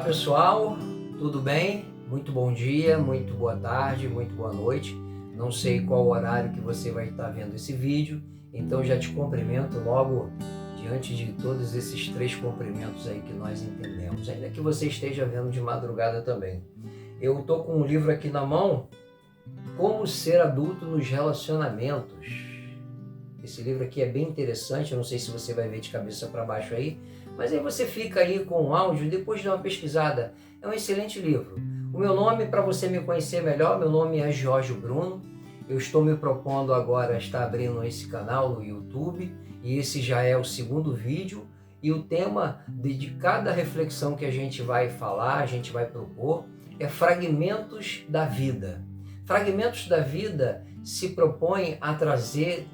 pessoal, tudo bem? Muito bom dia, muito boa tarde, muito boa noite. Não sei qual horário que você vai estar vendo esse vídeo, então já te cumprimento logo diante de todos esses três cumprimentos aí que nós entendemos, ainda que você esteja vendo de madrugada também. Eu estou com um livro aqui na mão, Como Ser Adulto nos Relacionamentos. Esse livro aqui é bem interessante, eu não sei se você vai ver de cabeça para baixo aí, mas aí você fica aí com o áudio, depois de uma pesquisada. É um excelente livro. O meu nome, para você me conhecer melhor, meu nome é Jorge Bruno. Eu estou me propondo agora a estar abrindo esse canal no YouTube, e esse já é o segundo vídeo, e o tema de cada reflexão que a gente vai falar, a gente vai propor, é fragmentos da vida. Fragmentos da vida se propõe a trazer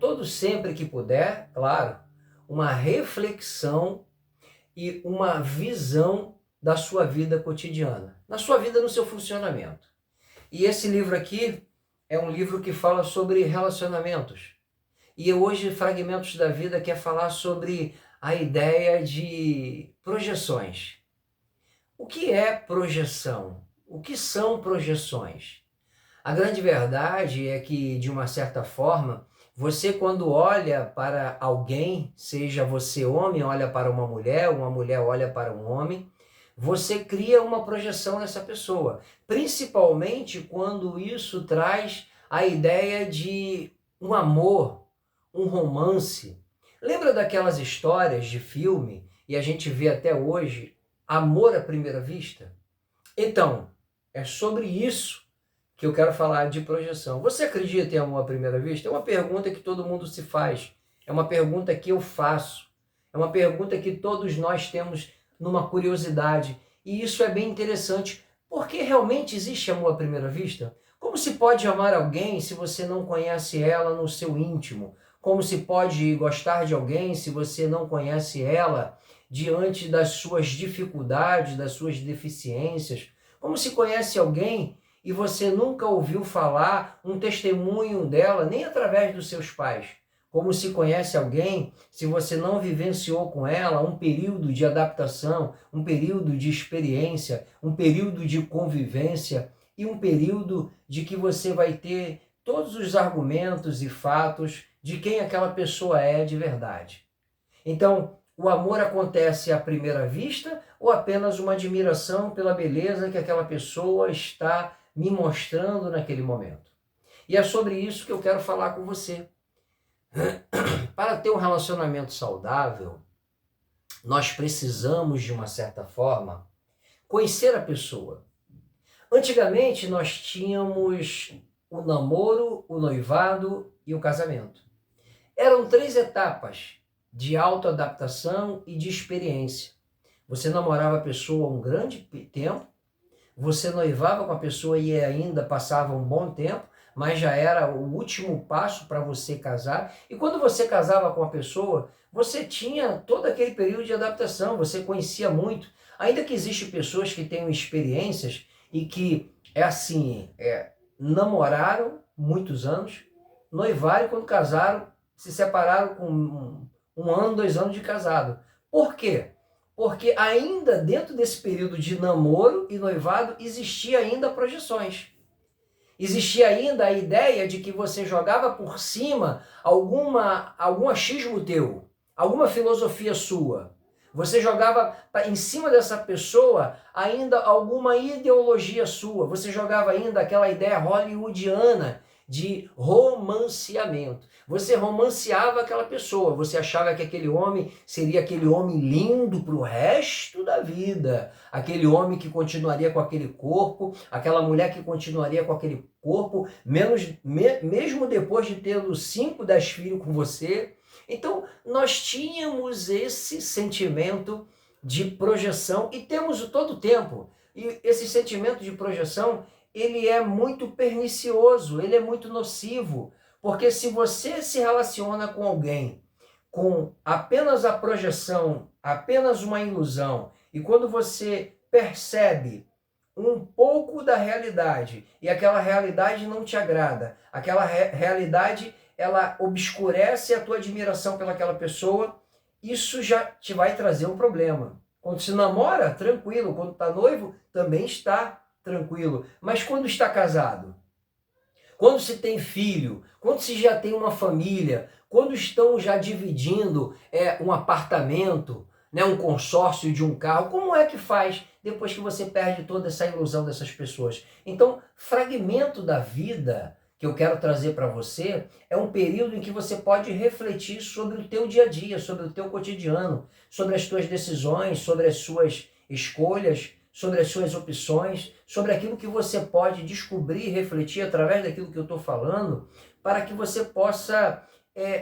todo sempre que puder, claro, uma reflexão e uma visão da sua vida cotidiana, na sua vida, no seu funcionamento. E esse livro aqui é um livro que fala sobre relacionamentos. E hoje, Fragmentos da Vida quer falar sobre a ideia de projeções. O que é projeção? O que são projeções? A grande verdade é que, de uma certa forma, você, quando olha para alguém, seja você homem, olha para uma mulher olha para um homem, você cria uma projeção nessa pessoa, principalmente quando isso traz a ideia de um amor, um romance. Lembra daquelas histórias de filme, e a gente vê até hoje, amor à primeira vista? Então, é sobre isso que eu quero falar de projeção. Você acredita em amor à primeira vista? É uma pergunta que todo mundo se faz. É uma pergunta que eu faço. É uma pergunta que todos nós temos numa curiosidade. E isso é bem interessante. Porque realmente existe amor à primeira vista? Como se pode amar alguém se você não conhece ela no seu íntimo? Como se pode gostar de alguém se você não conhece ela diante das suas dificuldades, das suas deficiências? Como se conhece alguém e você nunca ouviu falar um testemunho dela, nem através dos seus pais? Como se conhece alguém se você não vivenciou com ela um período de adaptação, um período de experiência, um período de convivência e um período de que você vai ter todos os argumentos e fatos de quem aquela pessoa é de verdade? Então, o amor acontece à primeira vista ou apenas uma admiração pela beleza que aquela pessoa está me mostrando naquele momento? E é sobre isso que eu quero falar com você. Para ter um relacionamento saudável, nós precisamos, de uma certa forma, conhecer a pessoa. Antigamente, nós tínhamos o namoro, o noivado e o casamento. Eram três etapas de autoadaptação e de experiência. Você namorava a pessoa um grande tempo, você noivava com a pessoa e ainda passava um bom tempo, mas já era o último passo para você casar. E quando você casava com a pessoa, você tinha todo aquele período de adaptação, você conhecia muito. Ainda que existem pessoas que tenham experiências e que, namoraram muitos anos, noivaram e quando casaram, se separaram com um ano, 2 anos de casado. Por quê? Porque ainda dentro desse período de namoro e noivado, existia ainda projeções. Existia ainda a ideia de que você jogava por cima algum achismo teu, alguma filosofia sua. Você jogava em cima dessa pessoa ainda alguma ideologia sua. Você jogava ainda aquela ideia hollywoodiana de romanceamento. Você romanceava aquela pessoa, você achava que aquele homem seria aquele homem lindo para o resto da vida, aquele homem que continuaria com aquele corpo, aquela mulher que continuaria com aquele corpo, mesmo depois de tendo 5, 10 filhos com você. Então, nós tínhamos esse sentimento de projeção e temos todo o tempo. E esse sentimento de projeção, ele é muito pernicioso, ele é muito nocivo, porque se você se relaciona com alguém com apenas a projeção, apenas uma ilusão, e quando você percebe um pouco da realidade e aquela realidade não te agrada, aquela realidade ela obscurece a tua admiração pelaquela pessoa, isso já te vai trazer um problema. Quando se namora, tranquilo. Quando está noivo, também está tranquilo. Mas quando está casado? Quando se tem filho? Quando se já tem uma família? Quando estão já dividindo um apartamento, né, um consórcio de um carro? Como é que faz depois que você perde toda essa ilusão dessas pessoas? Então, fragmento da vida que eu quero trazer para você é um período em que você pode refletir sobre o teu dia a dia, sobre o teu cotidiano, sobre as tuas decisões, sobre as suas escolhas, sobre as suas opções, sobre aquilo que você pode descobrir e refletir através daquilo que eu estou falando, para que você possa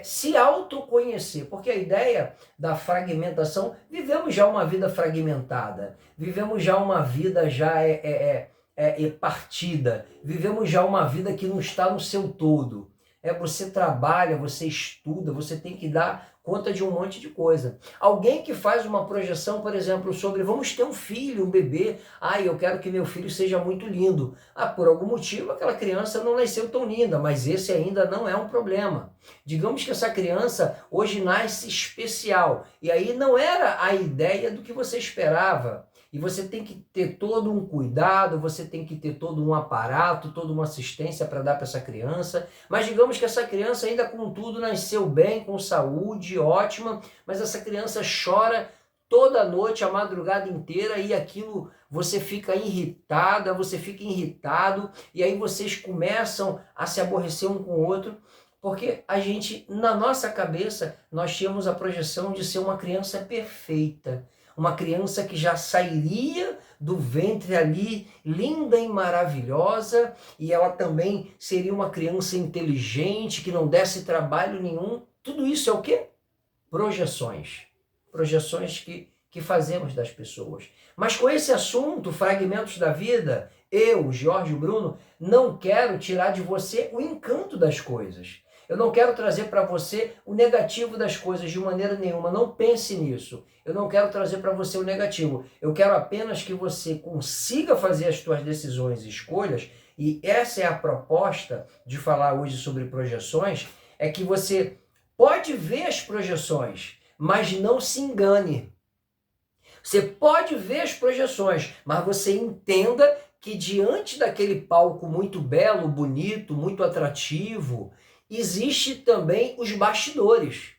se autoconhecer. Porque a ideia da fragmentação, vivemos já uma vida fragmentada, vivemos já uma vida já partida, vivemos já uma vida que não está no seu todo. Você trabalha, você estuda, você tem que dar conta de um monte de coisa. Alguém que faz uma projeção, por exemplo, sobre vamos ter um filho, um bebê, eu quero que meu filho seja muito lindo. Por algum motivo aquela criança não nasceu tão linda, mas esse ainda não é um problema. Digamos que essa criança hoje nasce especial, e aí não era a ideia do que você esperava. E você tem que ter todo um cuidado, você tem que ter todo um aparato, toda uma assistência para dar para essa criança. Mas digamos que essa criança ainda contudo nasceu bem, com saúde, ótima, mas essa criança chora toda noite, a madrugada inteira, e aquilo você fica irritada, você fica irritado, e aí vocês começam a se aborrecer um com o outro, porque a gente, na nossa cabeça, nós tínhamos a projeção de ser uma criança perfeita. Uma criança que já sairia do ventre ali, linda e maravilhosa, e ela também seria uma criança inteligente, que não desse trabalho nenhum. Tudo isso é o quê? Projeções. Projeções que fazemos das pessoas. Mas com esse assunto, fragmentos da vida, eu, Jorge Bruno, não quero tirar de você o encanto das coisas. Eu não quero trazer para você o negativo das coisas de maneira nenhuma. Não pense nisso. Eu não quero trazer para você o negativo. Eu quero apenas que você consiga fazer as suas decisões e escolhas. E essa é a proposta de falar hoje sobre projeções. É que você pode ver as projeções, mas não se engane. Você pode ver as projeções, mas você entenda que diante daquele palco muito belo, bonito, muito atrativo, existe também os bastidores.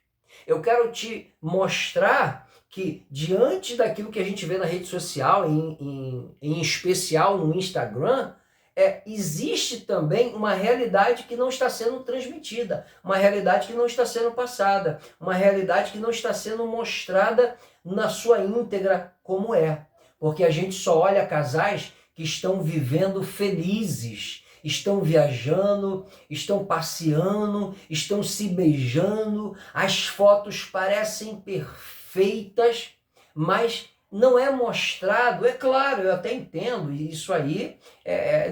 Eu quero te mostrar que diante daquilo que a gente vê na rede social, em especial no Instagram, existe também uma realidade que não está sendo transmitida, uma realidade que não está sendo passada, uma realidade que não está sendo mostrada na sua íntegra como é. Porque a gente só olha casais que estão vivendo felizes, estão viajando, estão passeando, estão se beijando, as fotos parecem perfeitas, mas não é mostrado. É claro, eu até entendo isso aí,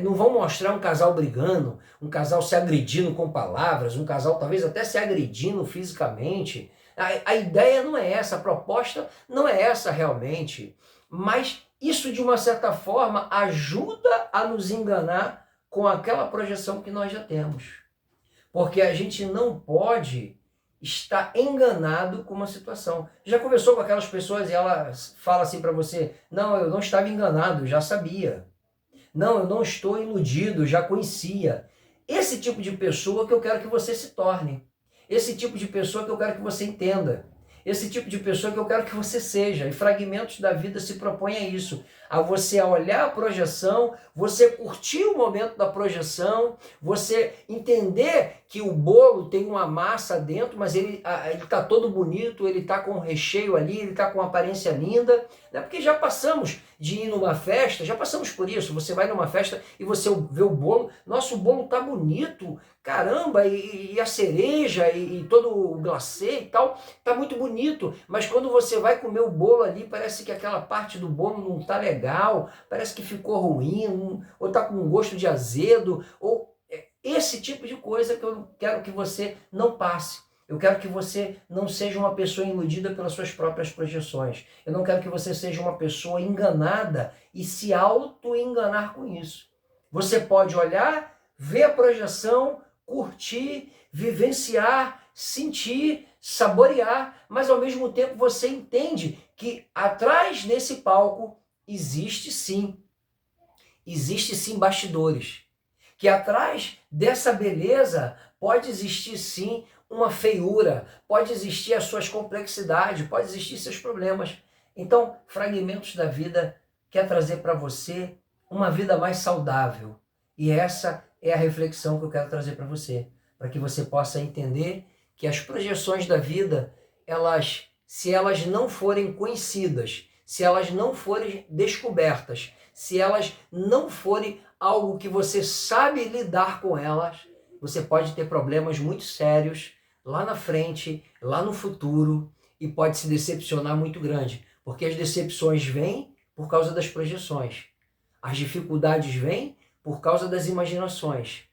não vão mostrar um casal brigando, um casal se agredindo com palavras, um casal talvez até se agredindo fisicamente. A ideia não é essa, a proposta não é essa realmente, mas isso de uma certa forma ajuda a nos enganar com aquela projeção que nós já temos. Porque a gente não pode estar enganado com uma situação. Já conversou com aquelas pessoas e ela fala assim para você: não, eu não estava enganado, eu já sabia. Não, eu não estou iludido, eu já conhecia. Esse tipo de pessoa que eu quero que você se torne. Esse tipo de pessoa que eu quero que você entenda. Esse tipo de pessoa que eu quero que você seja. E Fragmentos da Vida se propõe a isso. A você olhar a projeção, você curtir o momento da projeção, você entender que o bolo tem uma massa dentro, mas ele está todo bonito, ele está com um recheio ali, ele está com uma aparência linda, né? Porque já passamos de ir numa festa, já passamos por isso. Você vai numa festa e você vê o bolo, nossa, o bolo está bonito, caramba, e a cereja e todo o glacê e tal, tá muito bonito, mas quando você vai comer o bolo ali, parece que aquela parte do bolo não tá legal, parece que ficou ruim, ou tá com um gosto de azedo, ou esse tipo de coisa que eu quero que você não passe. Eu quero que você não seja uma pessoa iludida pelas suas próprias projeções. Eu não quero que você seja uma pessoa enganada e se auto-enganar com isso. Você pode olhar, ver a projeção, curtir, vivenciar, sentir, saborear, mas ao mesmo tempo você entende que atrás desse palco existe sim bastidores, que atrás dessa beleza pode existir sim uma feiura, pode existir as suas complexidades, pode existir seus problemas. Então, Fragmentos da Vida quer trazer para você uma vida mais saudável. E essa é a reflexão que eu quero trazer para você, para que você possa entender que as projeções da vida, se elas não forem conhecidas, se elas não forem descobertas, se elas não forem algo que você sabe lidar com elas, você pode ter problemas muito sérios lá na frente, lá no futuro, e pode se decepcionar muito grande, porque as decepções vêm por causa das projeções, as dificuldades vêm por causa das imaginações,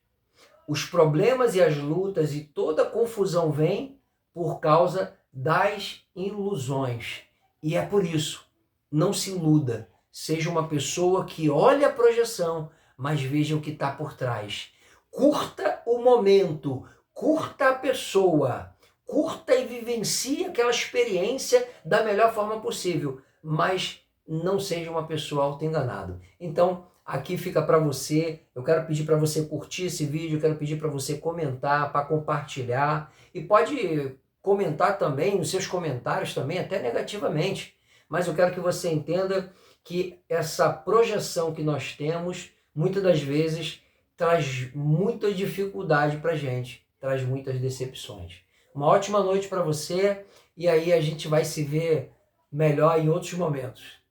os problemas e as lutas e toda a confusão vem por causa das ilusões. E é por isso, não se iluda, seja uma pessoa que olhe a projeção, mas veja o que está por trás. Curta o momento, curta a pessoa, curta e vivencie aquela experiência da melhor forma possível, mas não seja uma pessoa auto-enganada. Então, aqui fica para você, eu quero pedir para você curtir esse vídeo, eu quero pedir para você comentar, para compartilhar, e pode comentar também nos seus comentários também, até negativamente, mas eu quero que você entenda que essa projeção que nós temos, muitas das vezes, traz muita dificuldade para a gente, traz muitas decepções. Uma ótima noite para você, e aí a gente vai se ver melhor em outros momentos.